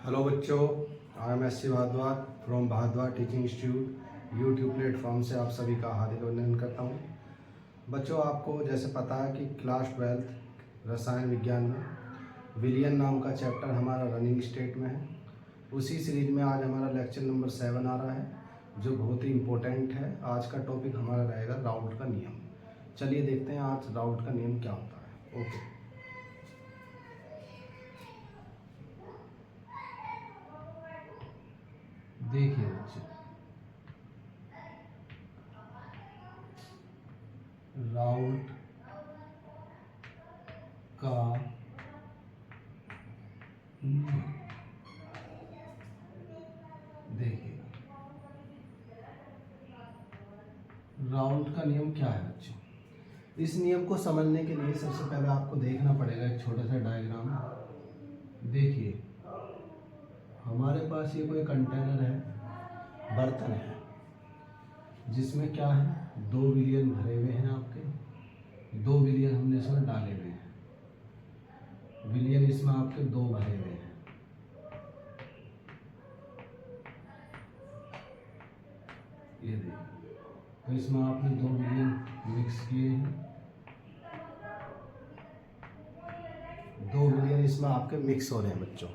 Hello बच्चों, I am S C Bhardwaj from Bhardwaj teaching institute YouTube platform से आप सभी का हार्दिक अभिनंदन करता हूँ। बच्चों, आपको जैसे पता है कि क्लास 12 रसायन विज्ञान में विलियन नाम का चैप्टर हमारा रनिंग स्टेट में है। उसी सीरीज में आज हमारा लेक्चर नंबर 7 आ रहा है, जो बहुत ही इम्पोर्टेंट है। आज का टॉपिक हमारा रहेगा राउल्ट का नियम। चलिए देखते हैं आज राउल्ट का नियम क्या होता है। ओके, देखिए बच्चे, राउल्ट का नियम देखिए, राउल्ट का नियम क्या है बच्चों। इस नियम को समझने के लिए सबसे पहले आपको देखना पड़ेगा एक छोटा सा डायग्राम। देखिए, हमारे पास ये कोई कंटेनर है, बर्तन है, जिसमें क्या है, 2 विलियन भरे हुए हैं। आपके 2 विलियन हमने इसमें डाले हुए हैं। विलियन इसमें आपके 2 भरे हुए हैं। ये देखिए, तो इसमें आपने 2 विलियन मिक्स किए हैं। 2 विलियन इसमें आपके मिक्स हो रहे हैं बच्चों।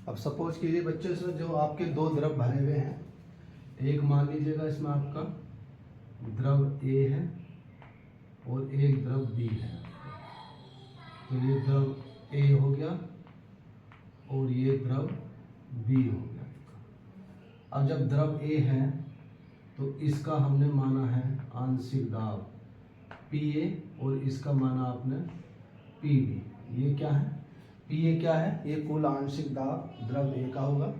अब सपोज कीजिए बच्चों, इसमें जो आपके 2 द्रव भरे हुए हैं, एक मान लीजिएगा इसमें आपका द्रव ए है और एक द्रव बी है। तो ये द्रव ए हो गया और ये द्रव बी हो गया। अब जब द्रव ए है तो इसका हमने माना है आंशिक दाब पीए और इसका माना आपने पीबी। ये क्या है, पीए क्या है, ये कुल आंशिक दाब द्रव ए का होगा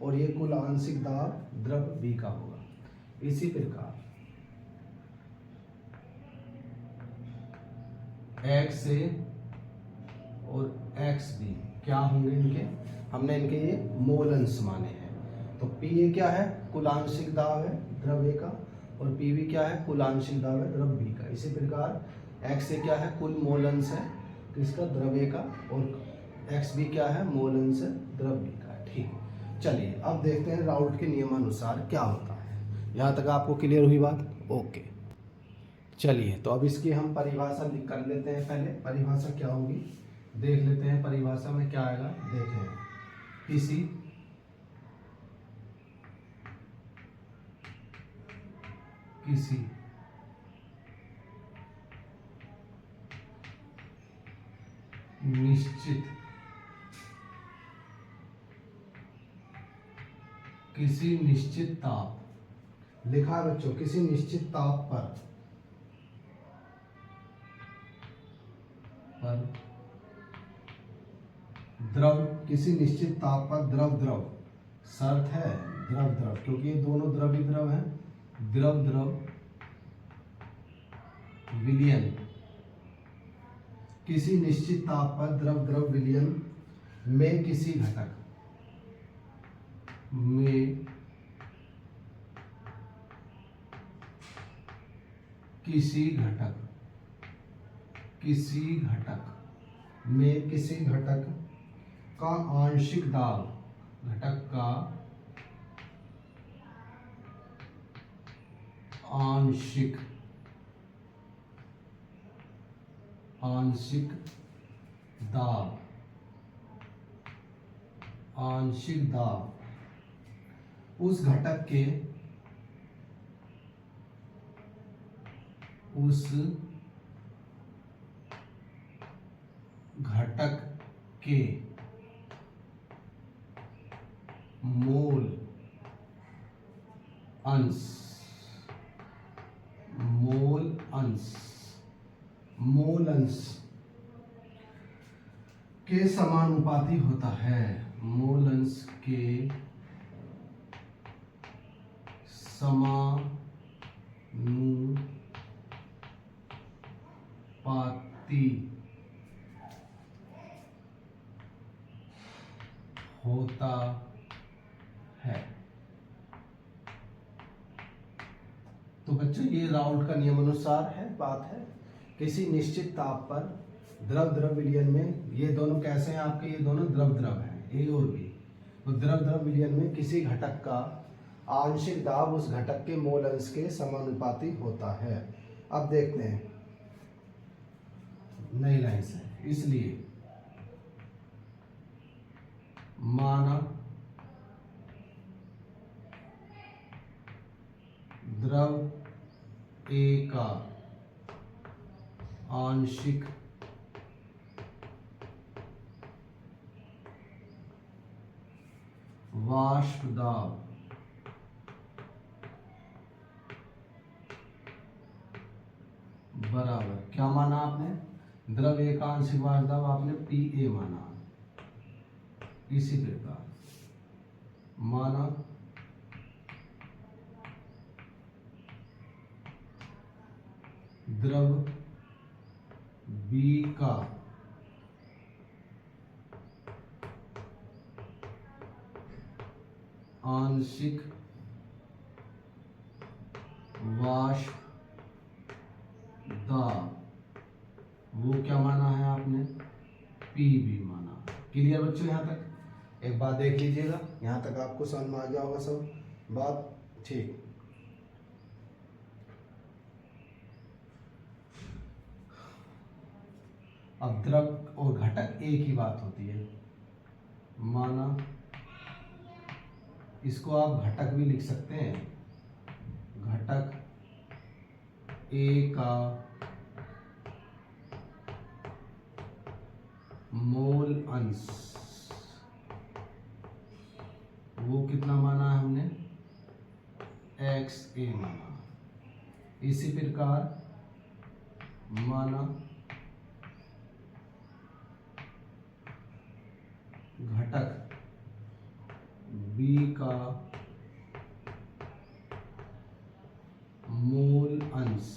और ये कुल आंशिक दाब द्रव बी का होगा। इसी प्रकार एक्स ए और एक्स बी क्या होंगे, इनके हमने इनके ये मोल अंश माने हैं। तो पीए क्या है, कुल आंशिक दाब है द्रव ए का, और पीबी क्या है, कुल आंशिक दाब है द्रव बी का। इसी प्रकार एक्स ए क्या है, कुल मोल अंश है किसका, द्रव ए का, और एक्स बी क्या है, मोल अंश है द्रव बी का। ठीक, चलिए अब देखते हैं राउल्ट के नियमानुसार क्या होता है। यहाँ तक आपको क्लियर हुई बात? ओके, चलिए तो अब इसकी हम परिभाषा लिख कर लेते हैं। पहले परिभाषा क्या होगी देख लेते हैं। परिभाषा में क्या आएगा देखें, किसी निश्चित ताप, लिखा है बच्चों, किसी निश्चित ताप पर द्रव, किसी निश्चित ताप पर द्रव शर्त है द्रव, क्योंकि ये दोनों द्रव ही द्रव हैं। द्रव विलियन, किसी निश्चित ताप पर द्रव विलियन में किसी घटक में किसी घटक का आंशिक दाब, घटक का आंशिक दाब उस घटक के मोल अंश के समानुपाती होता है। मोल अंश के समानुपाती होता है। तो बच्चों, ये राउल्ट का नियम अनुसार है, बात है किसी निश्चित ताप पर द्रव द्रव विलयन में ये दोनों कैसे हैं आपके, ये दोनों द्रव द्रव हैं, ए और बी। तो द्रव द्रव विलयन में किसी घटक का आंशिक दाब उस घटक के मोल अंश के समानुपाती होता है। अब देखते हैं नई लाइन से, इसलिए माना द्रव ए का आंशिक वाष्प दाब बराबर, क्या माना आपने, द्रव ए का आंशिक वाष्प दाब आपने पी ए माना। इसी प्रकार माना द्रव बी का आंशिक वाष्प दाब, वो क्या माना है आपने, पी बी माना। क्लियर बच्चों, यहाँ तक एक बात देख लीजिएगा, यहाँ तक आपको समझ में आ गया होगा सब बात, ठीक। अब द्रव और घटक एक ही बात होती है, माना इसको आप घटक भी लिख सकते हैं, घटक ए का मोल अंश, वो कितना माना है हमने, एक्स ए माना। इसी प्रकार माना घटक बी का मोल अंश,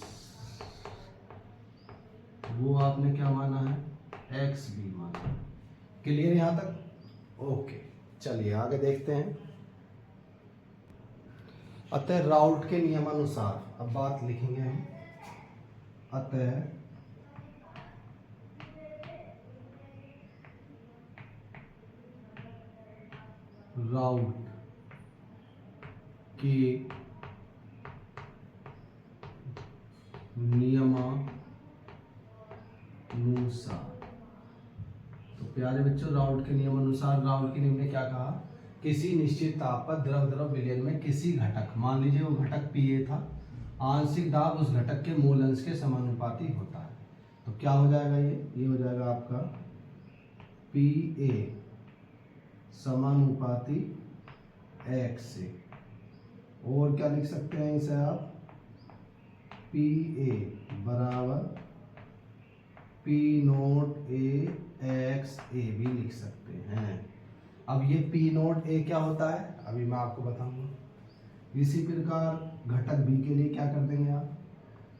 वो आपने क्या माना है, एक्स बी माना। क्लियर यहां तक, ओके। चलिए आगे देखते हैं। अतः राउल्ट के नियमानुसार, अब बात लिखेंगे हम, अतः राउल्ट के नियमानुसार, तो प्यारे बच्चों राउल्ट के नियमानुसार, राउल्ट के नियम ने क्या कहा, किसी निश्चित ताप पर द्रव द्रव विलयन में किसी घटक, मान लीजिए वो घटक पीए था, आंशिक दाब उस घटक के मूल अंश के समानुपाती होता है। तो क्या हो जाएगा, ये हो जाएगा आपका पी ए समानुपाती एक्स से, और क्या लिख सकते हैं इसे आप, पी ए बराबर पी नोट ए एक्स ए भी लिख सकते हैं। अब ये पी नोट ए क्या होता है, अभी मैं आपको बताऊंगा। इसी प्रकार घटक बी के लिए क्या कर देंगे आप,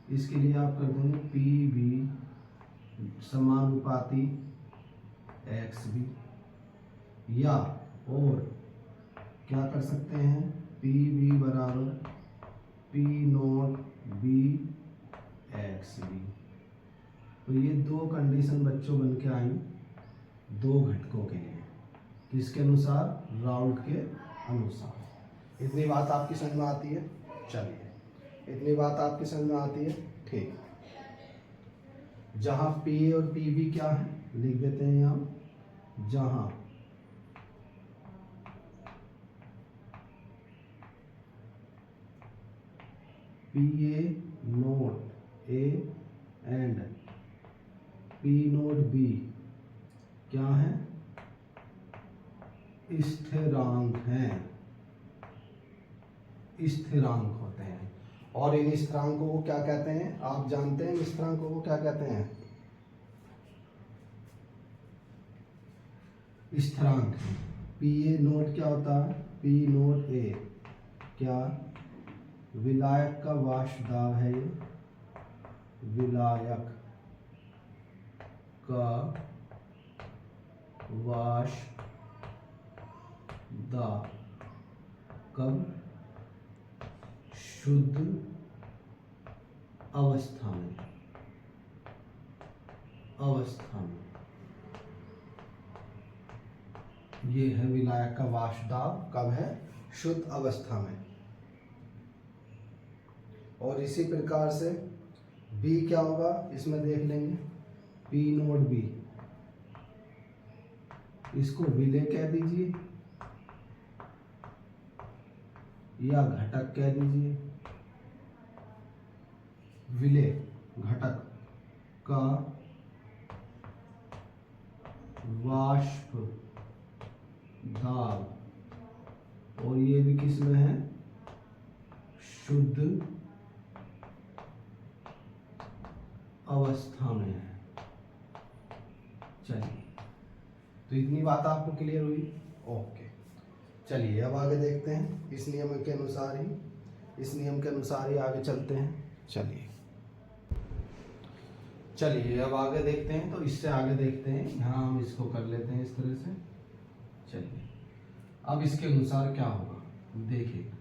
इसके लिए आप कर देंगे पी बी समानुपाती एक्स बी, या और क्या कर सकते हैं, पी बी बराबर P naught B x B. तो ये दो कंडीशन बच्चों बन के आई दो घटकों के लिए, किसके अनुसार, राउल्ट के अनुसार। इतनी बात आपकी समझ में आती है, चलिए इतनी बात आपकी समझ में आती है, ठीक। जहां पी ए और पी बी क्या है, लिख देते हैं यहाँ, जहां P A naught A and P naught B क्या है, स्थिरांक हैं, स्थिरांक होते हैं। और इन स्थिरांकों को क्या कहते हैं, आप जानते हैं, स्थिरांकों को क्या कहते हैं, स्थिरांक। पी ए नोट क्या होता है, पी नोट ए क्या, विलायक का वाष्प दाब है, ये विलायक का वाष्प दाब, कब, शुद्ध अवस्था में, अवस्था में। ये है विलायक का वाष्प दाब, कब है? शुद्ध अवस्था में। और इसी प्रकार से बी क्या होगा इसमें देख लेंगे, पी नोट बी, इसको विलेय कह दीजिए या घटक कह दीजिए। विलेय घटक का वाष्प दाब, और ये भी किस में है? शुद्ध अवस्था में है। चलिए, तो इतनी बात आपको क्लियर हुई? ओके, चलिए अब आगे देखते हैं। इस नियम के अनुसार ही आगे चलते हैं। चलिए अब आगे देखते हैं। तो इससे आगे देखते हैं, यहाँ हम इसको कर लेते हैं इस तरह से। चलिए, अब इसके अनुसार क्या होगा देखिए।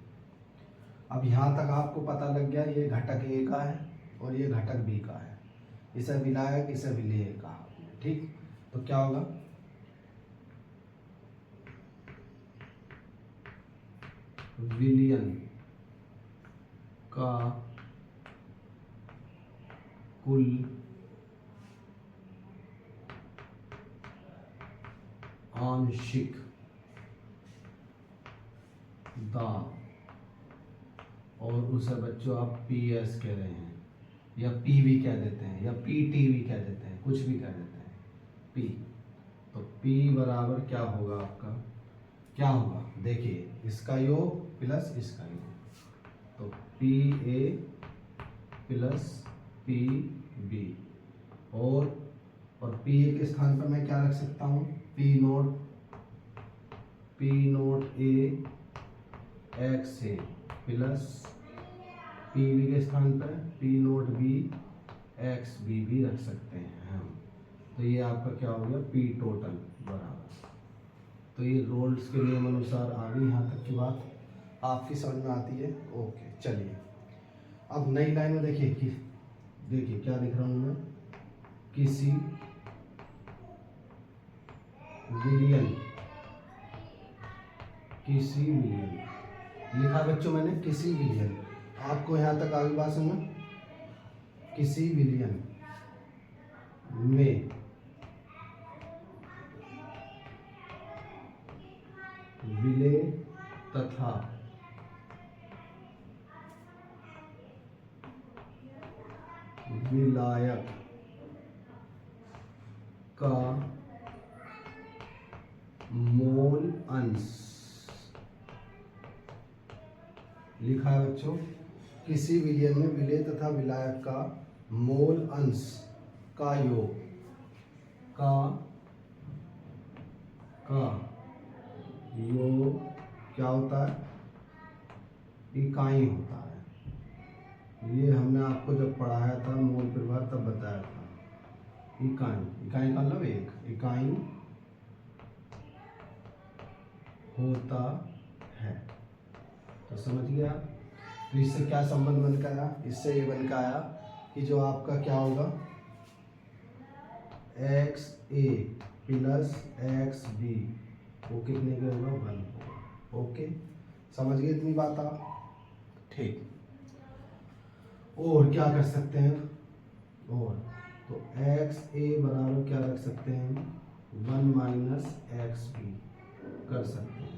अब यहाँ तक आपको पता लग गया, ये घटक ए का है और ये घटक बी का है। इसे विलायक, इसे विलेय कहा, ठीक। तो क्या होगा? विलयन का कुल आंशिक दाब, और उसे बच्चों आप पीएस कह रहे हैं या पीवी कह देते हैं या पीटीवी कह देते हैं, कुछ भी कह देते हैं, पी। तो पी बराबर क्या होगा आपका? क्या होगा देखिए, इसका योग प्लस इसका योग, तो P A plus P B, और पी ए के स्थान पर मैं क्या रख सकता हूँ? P naught A x A plus P B के स्थान पर P naught B x B भी रख सकते हैं हम। तो ये आपका क्या हो गया? पी टोटल बराबर। तो ये रोल्स के नियम अनुसार आ गई, यहाँ तक की बात आपकी समझ में आती है? ओके, चलिए अब नई लाइन में देखिए क्या लिख रहा हूँ मैं? किसी विलयन लिखा बच्चों मैंने, किसी विलयन। आपको यहाँ तक आगे बात सुनना। किसी विलयन में विलेय तथा विलायक का मोल अंश लिखा है बच्चों। किसी विलयन में विलेय तथा विलायक का मोल अंश का योग क्या होता है? इकाई होता है। ये हमने आपको जब पढ़ाया था मोल प्रभार तब बताया था। इकाई का मतलब एक इकाई होता है। तो समझ गया? तो इससे क्या संबंध बन के आया? इससे ये बन के आया कि जो आपका क्या होगा, x A plus x B वो कितने का होगा? 1 होगा। ओके, समझ गए इतनी बात आप? ठीक। और क्या कर सकते हैं? और तो एक्स ए बराबर क्या रख सकते हैं? 1 माइनस एक्स बी कर सकते हैं।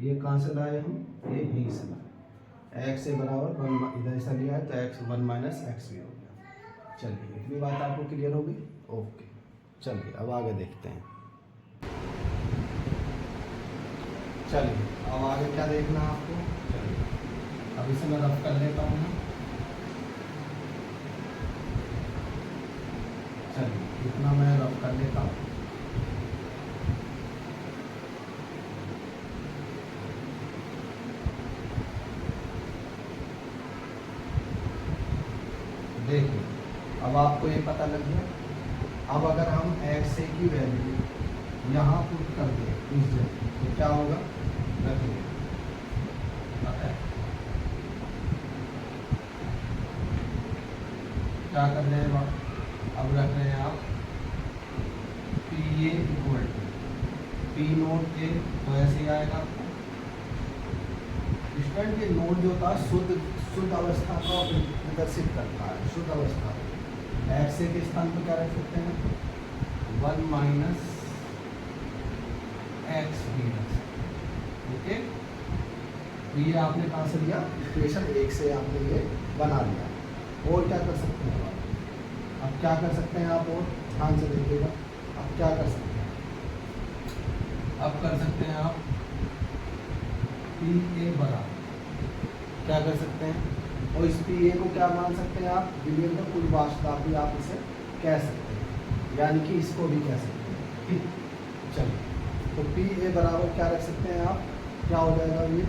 ये कहाँ से लाए हम? ये यहीं से लाए। एक्स ए बराबर 1 इधर से लिया है तो एक्स 1 माइनस एक्स बी हो गया। चलिए, इतनी बात आपको क्लियर हो गई? ओके, चलिए अब आगे देखते हैं। चलिए अब आगे क्या देखना है आपको? चलिए अब इसे मैं रफ कर लेता हूँ। चलिए इतना मैं रफ कर लेता हूँ। देखिए अब आपको ये पता लग गया। अब अगर हम एक्स ए की वैल्यू यहाँ पुट कर दें इस जगह तो क्या होगा? रखिए क्या कर रहे हैं आप? अब रख रहे हैं आप P A equal to P naught A, तो ऐसे ही आएगा आपको। स्टूडेंट ये नोट जो था शुद्ध अवस्था को प्रदर्शित करता है, शुद्ध अवस्था। एक्स ए के स्थान पर क्या रख सकते हैं, 1 माइनस एक्स बी रख सकते हैं। ओके, तो ये आपने कहाँ से लिया, इक्वेशन 1 से आपने ये बना लिया। और क्या कर सकते हैं आप, अब क्या कर सकते हैं आप, और ध्यान से देखिएगा। अब क्या कर सकते हैं, अब कर सकते हैं आप पी ए बराबर, क्या कर सकते हैं, और इस पी ए को क्या मान सकते हैं आप, विलयन का कुल वास्तव भी आप इसे कह सकते हैं, यानी कि इसको भी कह सकते हैं। ठीक, चलिए, तो पी ए बराबर क्या रख सकते हैं आप, क्या हो जाएगा ये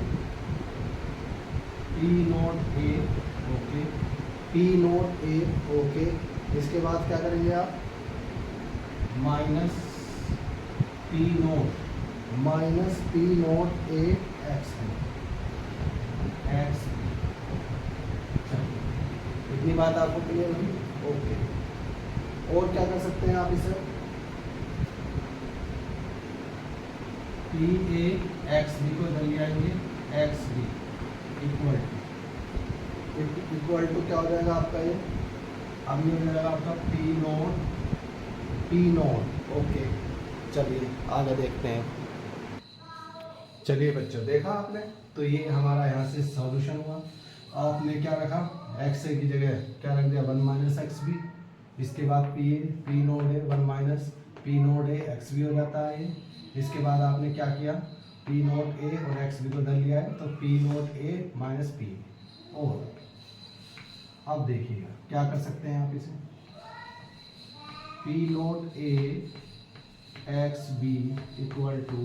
पी नोट ए, ओके, पी नोट ए, ओके। इसके बाद क्या करेंगे आप, minus P naught A x x. इतनी बात आपको क्लियर हुई, ओके। और क्या कर सकते हैं आप इसे, पी ए एक्स बी को इधर ले आएंगे, एक्स बी इक्वल टू क्या हो जाएगा आपका ये, अब ये हो जाएगा आपका पी नोट, ओके। चलिए आगे देखते हैं। चलिए बच्चों, देखा आपने, तो ये हमारा यहाँ से सॉल्यूशन हुआ। आपने क्या रखा, एक्स ए की जगह क्या रख दिया, 1 माइनस एक्स बी। इसके बाद P naught A 1 minus P naught A x B हो जाता है ये। इसके बाद आपने क्या किया, पी नोट ए और एक्स बी को धर लिया है, तो P naught A minus P. और अब देखिएगा क्या कर सकते हैं आप इसे, P naught A x B equal to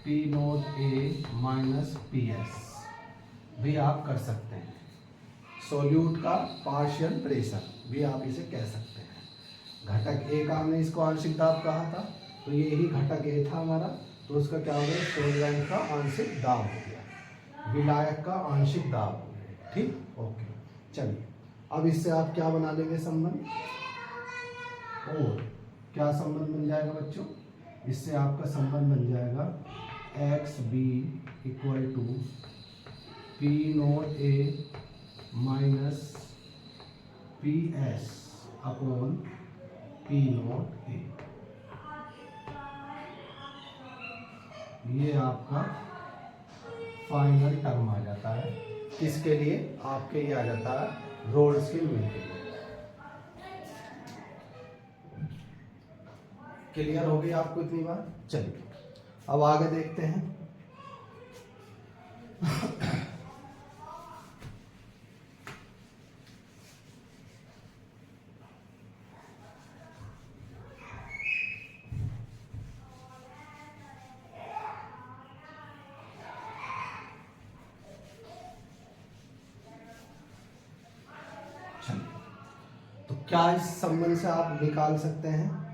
P naught A minus P S भी आप कर सकते हैं। सॉल्यूट का पार्शियल प्रेशर भी आप इसे कह सकते हैं। घटक ए का हमने इसको आंशिक दाब कहा था, तो ये ही घटक ए था हमारा, तो उसका क्या हो गया, सॉल्वेंट का आंशिक दाब हो गया, विलायक का आंशिक दाब हो गया। ठीक, ओके। चलिए, अब इससे आप क्या बना लेंगे संबंध, और क्या संबंध बन जाएगा बच्चों, इससे आपका संबंध बन जाएगा X B equal to P naught A minus P S upon P naught A. ये आपका फाइनल टर्म आ जाता है, किसके लिए, आपके ये आ जाता है रोल्स के लॉ के लिए। क्लियर हो गई आपको इतनी बार। चलिए अब आगे देखते हैं। तो क्या इस संबंध से आप निकाल सकते हैं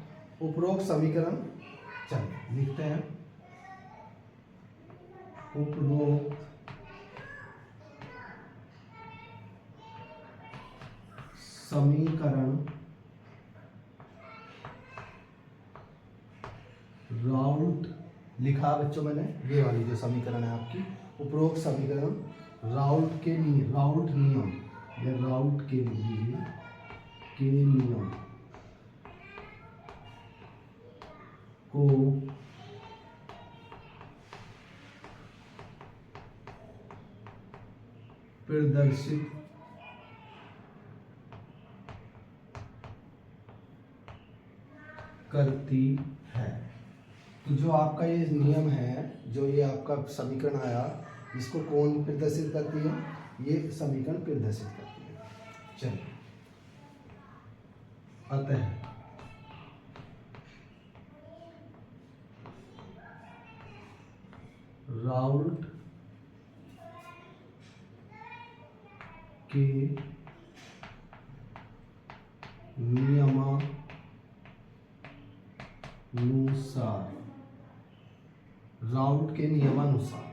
उपरोक्त समीकरण, चलिए लिखते हैं, उपरोक्त समीकरण राउल्ट, लिखा बच्चों मैंने, ये वाली जो समीकरण है आपकी, उपरोक्त समीकरण राउल्ट नियम या राउल्ट के नियम को प्रदर्शित करती है। तो जो आपका ये नियम है, जो ये आपका समीकरण आया, इसको कौन प्रदर्शित करती है, ये समीकरण प्रदर्शित करती है। चलिए, अतः राउल्ट के नियमानुसार राउल्ट के नियमानुसार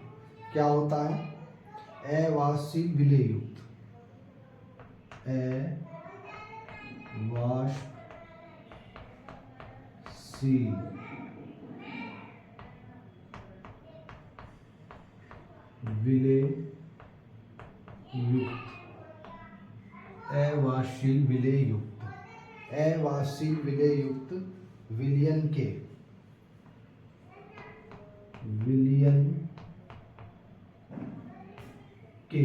क्या होता है, अवाष्पीय विलय युक्त, अवाष्पीय अवाशील विलय युक्त, अवाशील विलय युक्त, अवाशील विलय युक्त विलयन के, विलयन के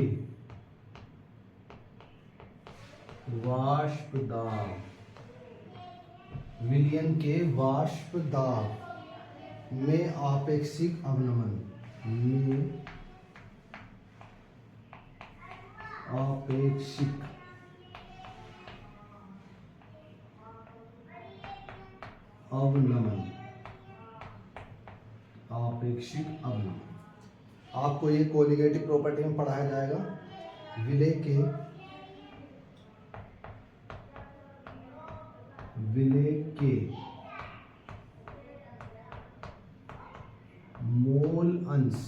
वाष्प दाब, विलयन के वाष्प दाब में आपेक्षिक अवनमन, में आपेक्षिक अवनमन, आपेक्षिक अवनमन। आपको ये कोलिगेटिव प्रॉपर्टी में पढ़ाया जाएगा। विलय के मोल अंश,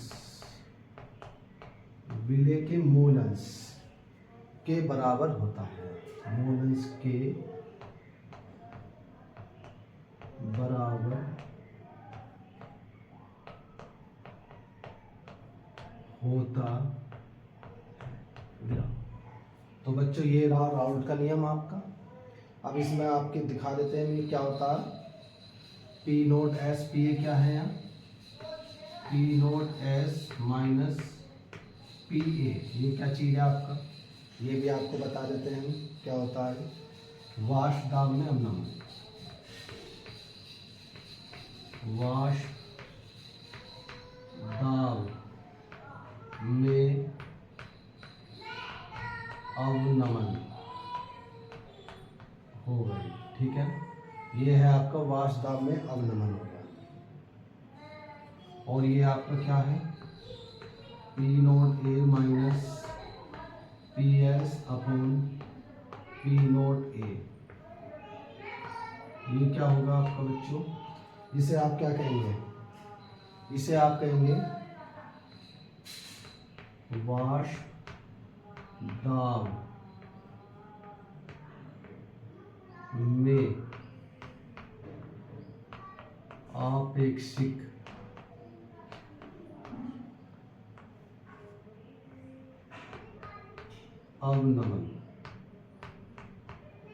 विलय के मोल अंश के बराबर होता है, मोल अंश के बराबर होता है। तो बच्चों ये रहा राउल्ट का नियम आपका। अब इसमें आपके दिखा देते हैं ये क्या होता है। P note S, P A क्या है यहाँ, P note S minus P A, ये क्या चीज़ है आपका, ये भी आपको बता देते हैं हम क्या होता है। वाष्प दाब में अवनमन, वाष्प दाब में अवनमन हो गई, ठीक है। ये है आपका वाष्प दाब में अवनमन हो गया। और ये आपका क्या है, P naught A minus P S upon P naught A, ये क्या होगा आपका बच्चों, इसे आप क्या कहेंगे, इसे आप कहेंगे वाष्प दाब में आपेक्षिक अवनमन,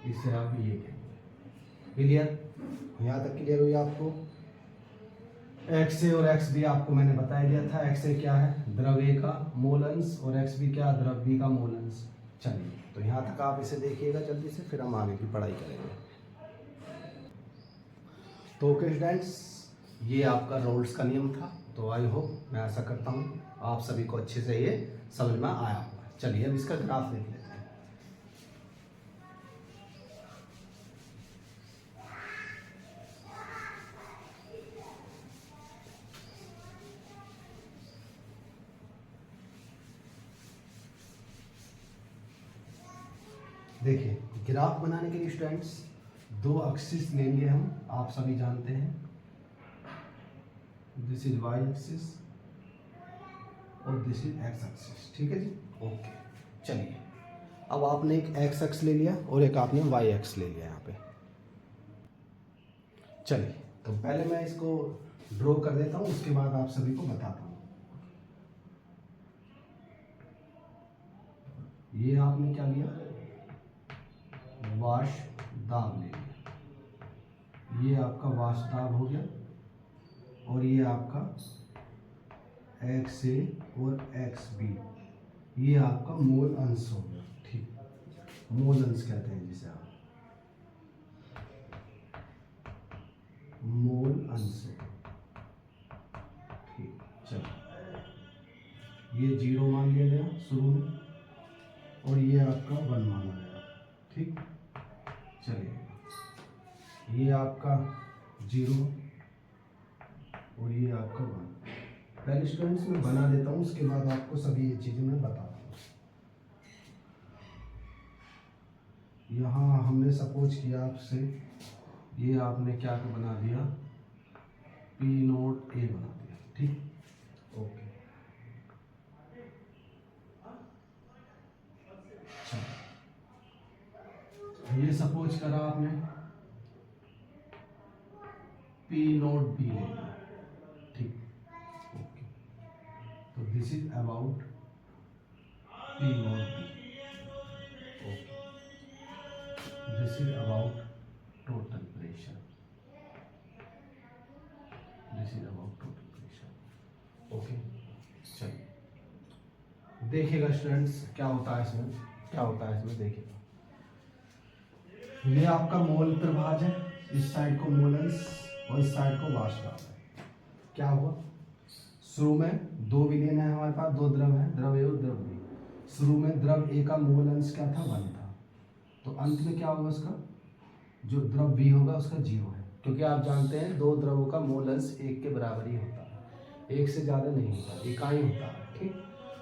इसे आप ये कहेंगे। क्लियर, यहाँ तक क्लियर हुई आपको। एक्स ए और एक्स बी आपको मैंने बता दिया था। एक्स ए क्या है, द्रव ए का मोल अंश, और एक्स बी क्या, द्रव बी का मोल अंश। चलिए तो यहाँ तक आप इसे देखिएगा जल्दी से, फिर हम आगे की पढ़ाई करेंगे। तो ओके स्टूडेंट्स, ये आपका रोल्स का नियम था। तो आई होप, मैं ऐसा करता हूँ आप सभी को अच्छे से ये समझ में आया होगा। चलिए अब इसका ग्राफ देख लेते हैं। देखिए, ग्राफ बनाने के लिए स्टूडेंट्स दो एक्सिस लेंगे हम, आप सभी जानते हैं। दिस इज वाई एक्सिस और दिस इज एक्स एक्सिस, ठीक है जी। ओके, चलिए अब आपने एक एक्स एक्स ले लिया और एक आपने वाई एक्स ले लिया यहाँ पे। चलिए तो पहले मैं इसको ड्रॉ कर देता हूँ, उसके बाद आप सभी को बताता हूँ। ये आपने क्या लिया, वाष्प दाब ले लिया, ये आपका वाष्प दाब हो गया, और ये आपका एक्स ए और एक्स बी, ये आपका मोल अंश हो गया, ठीक, मोल अंश कहते हैं जिसे आप, मोल अंश, ठीक। चलो ये 0 मान लिया गया शुरू में, और ये आपका 1 माना गया, ठीक। चलिए ये आपका 0 और ये आपका 1। पहले स्टूडेंट्स मैं बना देता हूँ, उसके बाद आपको सभी ये चीज़ें मैं बताता हूँ। यहाँ हमने सपोज किया आपसे, ये आपने क्या बना दिया, पी नोट ए बना दिया, ठीक। ओके, ये सपोज करा आपने, P नोट B लेंगे, ठीक, ओके। तो this is about P note B, okay. This is about total pressure, this is about total pressure, okay. चलिए देखिएगा स्टूडेंट्स क्या होता है इसमें, क्या होता है इसमें देखिएगा। ये आपका मोल प्रभाज है, इस साइड को मोलेंस और इस साइड को वाष्प है। क्या हुआ, शुरू में दो विलयन है हमारे पास, दो द्रव है, द्रव ए और द्रव बी। शुरू में द्रव ए का मोल अंश क्या था, 1 था। तो अंत में क्या होगा, उसका जो द्रव बी होगा उसका 0 है, क्योंकि आप जानते हैं दो द्रवों का मोल अंश 1 के बराबर ही होता है, 1 से ज़्यादा नहीं होता, इकाई होता है, ठीक।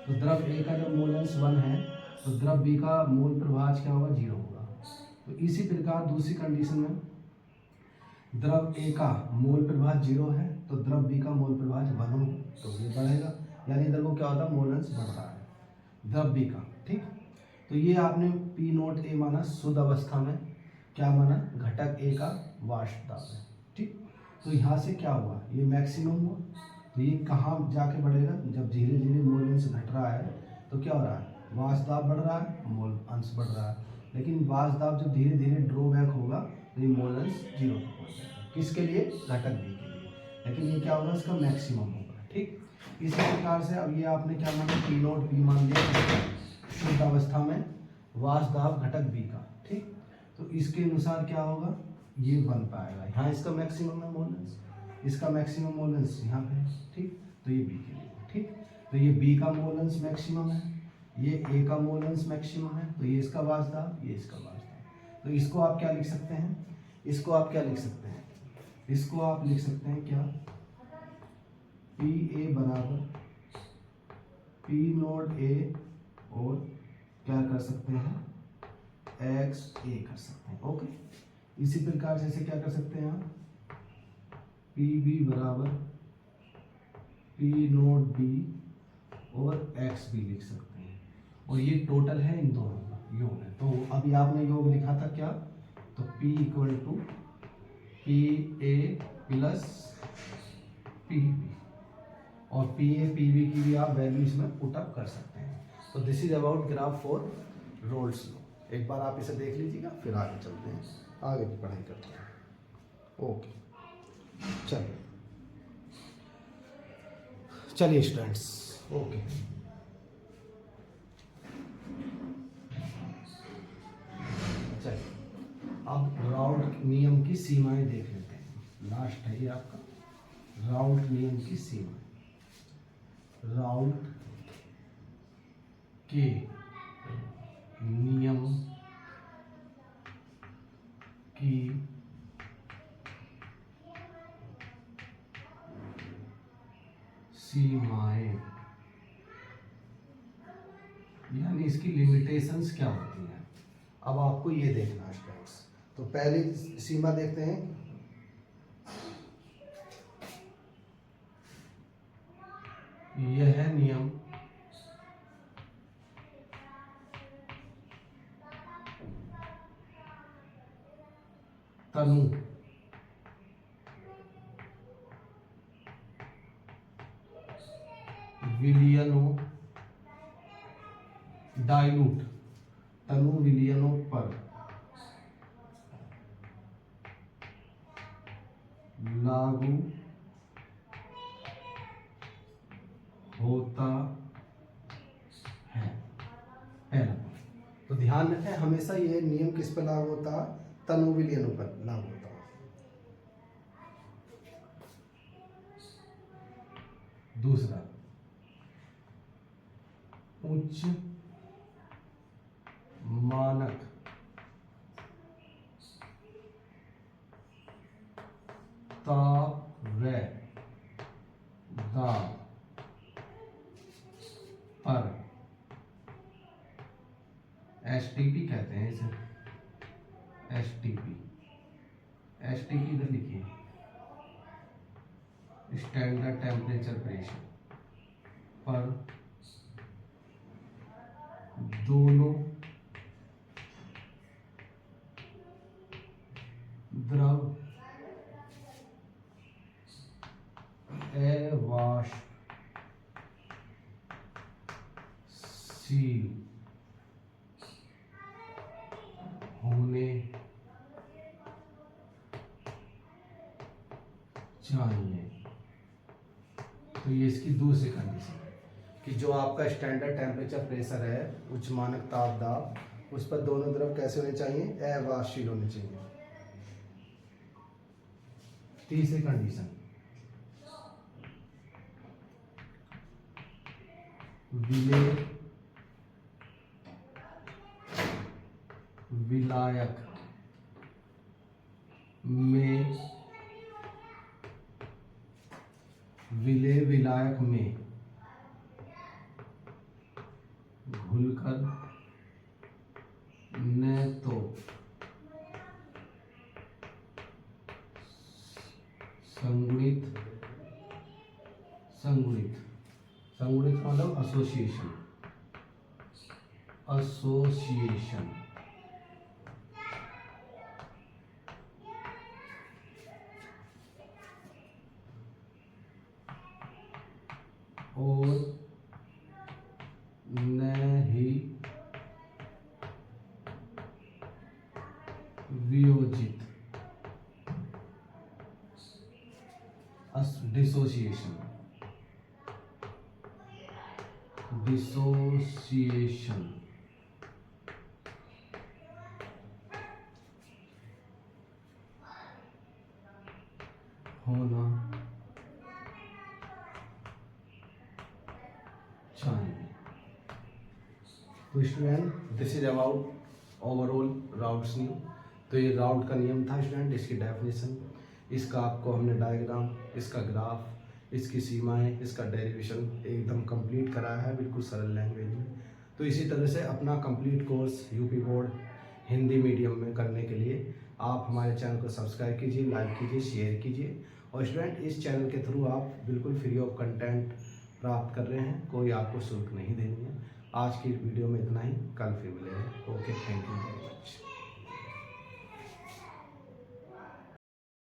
तो द्रव ए का जब मोल अंश 1 है तो द्रव बी का मोल प्रभाज क्या होगा, 0 होगा। तो इसी प्रकार दूसरी कंडीशन में द्रव ए का मोल प्रभाज 0 है तो द्रव बी का मोल प्रभाज 1 होगा, तो ये बढ़ेगा, यानी इधर को क्या होता है, मोल अंश बढ़ रहा है द्रव बी का, ठीक। तो ये आपने पी नोट ए माना शुद्ध अवस्था में, क्या माना, घटक ए का वाष्प दाब है, ठीक। तो यहाँ से क्या हुआ, ये मैक्सिमम हुआ, तो ये कहाँ जाके बढ़ेगा, जब धीरे धीरे मोल अंश घट रहा है तो क्या हो रहा है, वाष्प दाब बढ़ रहा है, मोल अंश बढ़ रहा है। लेकिन वाष्प दाब जब धीरे धीरे ड्रॉबैक होगा तो ये मोल अंश 0 तक पहुँच जाएगा, किसके लिए, घटक बी के लिए। लेकिन ये क्या होगा, इसका मैक्सिमम होगा, ठीक। इसी प्रकार से अब ये आपने क्या माना, पी नोट बी मान लिया शुद्ध अवस्था में, वाष्प दाब घटक बी का, ठीक। तो इसके अनुसार क्या होगा, ये बन पाएगा, यहाँ इसका मैक्सिमम है मोल अंश, इसका मैक्सिमम मोल अंश यहाँ पे, ठीक। तो ये बी के लिए, ठीक। तो ये बी का मोल अंश मैक्सिमम है, ये ए का मोल अंश मैक्सिमम है, तो ये इसका वाष्प दाब, ये इसका वाष्प दाब। तो इसको आप क्या लिख सकते हैं, इसको आप क्या लिख सकते हैं, इसको आप लिख सकते हैं क्या, पी ए बराबर पी नोट ए और क्या कर सकते हैं, एक्स ए कर सकते हैं, ओके। इसी प्रकार से इसे क्या कर सकते हैं आप, पी बी बराबर पी नोट बी और एक्स बी लिख सकते हैं, और ये टोटल है इन दोनों का योग है। तो अभी आपने योग लिखा था क्या, तो P equal to P A plus P B, और पी ए पी बी की भी आप वैल्यू इसमें पुट अप कर सकते हैं। तो this is about graph for roles law. एक बार आप इसे देख लीजिएगा, फिर आगे चलते हैं, आगे की पढ़ाई करते हैं, ओके। चलिए स्टूडेंट्स, ओके। चलिए अब राउल्ट नियम की सीमाएं देख लेते हैं, लास्ट है ये आपका राउल्ट नियम की सीमाएं। राउल्ट के नियम की सीमाएं, यानी इसकी लिमिटेशंस क्या होती हैं। अब आपको ये देखना है स्टूडेंट्स, तो पहली सीमा देखते हैं, यह नियम तनु विलियनों डाइल्यूट तनु विलियनों पर लागू होता है। पहला, तो ध्यान रखें हमेशा ये नियम किस पर लागू होता है, तनु विलियनों पर लागू होता है। दूसरा, उच्च मानक ताप व दाब पर, एसटीपी कहते हैं इसे, एसटीपी, एसटीपी इधर लिखिए, स्टैंडर्ड टेम्परेचर प्रेशर पर दोनों द्रव वाष्पशील होने चाहिए। तो ये इसकी दूसरी कंडीशन है कि जो आपका स्टैंडर्ड टेम्परेचर प्रेशर है, उच्च मानक ताप दाब, उस पर दोनों तरफ कैसे होने चाहिए? अवाष्पशील होने चाहिए। तीसरी कंडीशन, विलायक में घुलकर न तो संगुणित मतलब एसोसिएशन और न ही वियोजित डिसोसिएशन होना चाहिए। तो student, this is about overall routes नियम। तो ये राउट का नियम था स्टूडेंट, इसकी डेफिनेशन, इसका आपको हमने डायग्राम, इसका ग्राफ, इसकी सीमाएं, इसका डेरिवेशन एकदम कंप्लीट कराया है बिल्कुल सरल लैंग्वेज में। तो इसी तरह से अपना complete course UP board Hindi medium में करने के लिए आप हमारे चैनल को सब्सक्राइब कीजिए, लाइक कीजिए, शेयर कीजिए। और स्टूडेंट, इस चैनल के थ्रू आप बिल्कुल फ्री ऑफ कंटेंट प्राप्त कर रहे हैं, कोई आपको शुल्क नहीं देनी है। आज की वीडियो में इतना ही, कल फिर मिलेंगे। Okay, thank you very much.